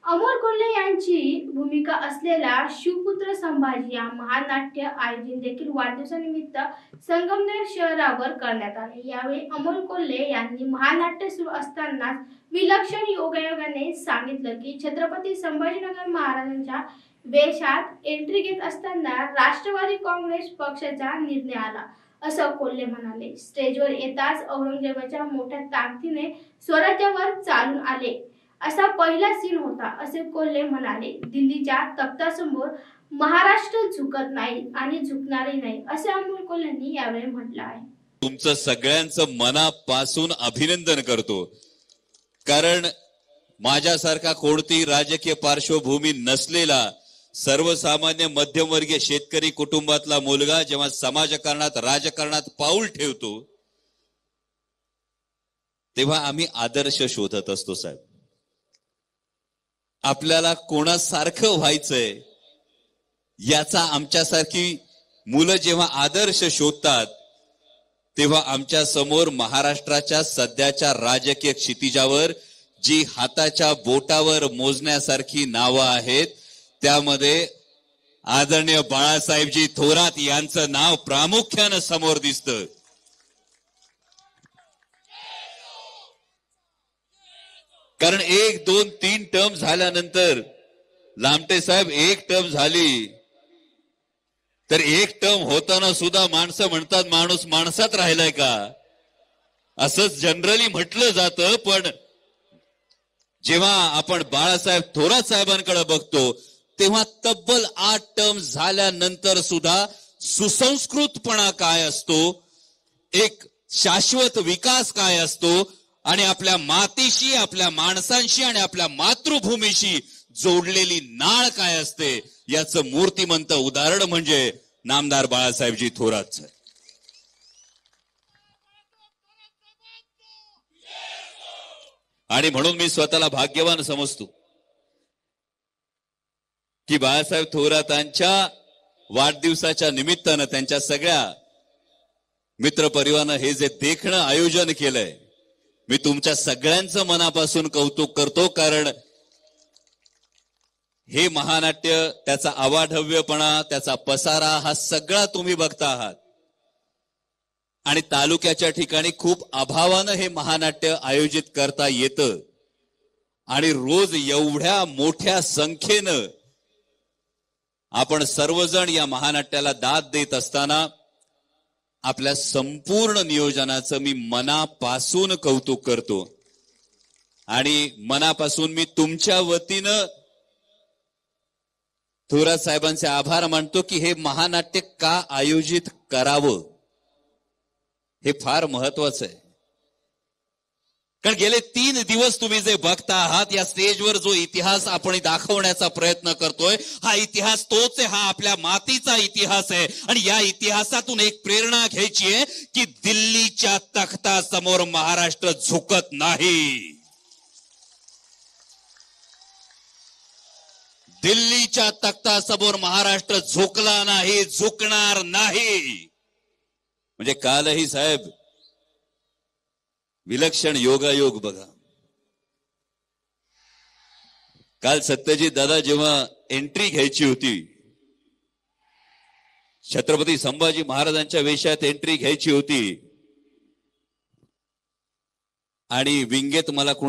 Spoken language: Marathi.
अमोल कोल्हे यांची भूमिका असलेला शिवपुत्र संभाजी या महानाट्य आयोजन देखील वाढदिवसानिमित्त संगमनेर शहरावर करण्यात आले। यावेळी अमोल कोल्हे यांनी महानाट्य सुरू असताना विलक्षण योगायोगाने सांगितलं की छत्रपती संभाजीनगर महाराजांच्या वेशात एंट्री घेत असताना राष्ट्रवादी काँग्रेस पक्षाचा निर्णय आला असं कोल्हे म्हणाले। स्टेजवर येताच औरंगजेबाच्या मोठ्या ताकदीने स्वराज्यावर चालून आले असा पहिला सीन होता असे कोल्हे म्हणाले। दिल्लीच्या तख्तासमोर महाराष्ट्र झुकत नाही आणि झुकणारही नाही असे अमोल कोल्हेंनी यावेळी म्हटलं आहे। तुमचं सगळ्यांचं मनापासून अभिनंदन करतो, कारण माझ्यासारखा कोणती राजकीय पार्श्वभूमी नसलेला सर्वसामान्य मध्यमवर्गीय शेतकरी कुटुंबातला मुलगा जेव्हा समाजकारणात राजकारणात पाऊल ठेवतो तेव्हा आम्ही आदर्श शोधत असतो। साहेब, आपल्याला कोणासारखं व्हायचंय याचा आमच्यासारखी मुलं जेव्हा आदर्श शोधतात तेव्हा आमच्या समोर महाराष्ट्राच्या सध्याच्या राजकीय क्षितिजावर जी हाताच्या बोटावर मोजण्यासारखी नावं आहेत त्यामध्ये आदरणीय बाळासाहेबजी थोरात यांचं नाव प्रामुख्याने समोर दिसतं। कारण 1, 2, 3 टर्म झाल्यानंतर लामटे साहेब एक टर्म झाली तर एक टर्म होताना सुद्धा माणसं म्हणतात माणूस माणसात राहिलाय का असंच जनरली म्हटलं जातं। पण जेव्हा आपण बाळासाहेब थोरात साहेबांकडे बघतो तेव्हा तब्बल 8 टर्म झाल्यानंतर सुद्धा सुसंस्कृतपणा काय असतो, एक शाश्वत विकास काय असतो आणि आपल्या मातीशी, आपल्या माणसांशी आणि आपल्या मातृभूमीशी जोडलेली नाळ काय असते याचं मूर्तिमंत उदाहरण म्हणजे नामदार बाळासाहेबजी थोरात। आणि म्हणून मी स्वतःला भाग्यवान समजतो की बाळासाहेब थोरातांच्या वाढदिवसाच्या निमित्तानं त्यांच्या सगळ्या मित्रपरिवारानं हे जे देखणं आयोजन केलंय, मी तुमच्या सगळ्यांचं मनापासून कौतुक करतो। कारण हे महानाट्य, त्याचा अवाढव्यपणा, त्याचा पसारा हा सगळा तुम्ही बघता आहात आणि तालुक्याच्या ठिकाणी खूप अभावानं हे महानाट्य आयोजित करता येतं आणि रोज एवढ्या मोठ्या संख्येनं आपण सर्वजण या महानाट्याला दाद देत असताना आपल्या संपूर्ण नियोजनाचं मी मनापासून कौतुक करतो आणि मनापासून मी तुमच्या वतीनं थोरात साहेबांचे आभार मानतो की हे महानाट्य का आयोजित करावं हे फार महत्वाचं आहे। कारण गेले 3 दिवस तुम्ही जे बघता आहात या स्टेजवर जो इतिहास आपण दाखवण्याचा प्रयत्न करतोय हा इतिहास तोच आहे, हा आपल्या मातीचा इतिहास आहे आणि या इतिहासातून एक प्रेरणा घ्यायची आहे की दिल्लीच्या तख्तासमोर महाराष्ट्र झुकत नाही। दिल्लीच्या तख्तासमोर महाराष्ट्र झुकला नाही, झुकणार नाही। म्हणजे कालही साहेब विलक्षण योगायोग बघा। काल सत्यजित दादा जेव्हा एंट्री घ्यायची होती, छत्रपती संभाजी महाराजांच्या वेशात एंट्री घ्यायची होती आणि विंगेत मला कोणी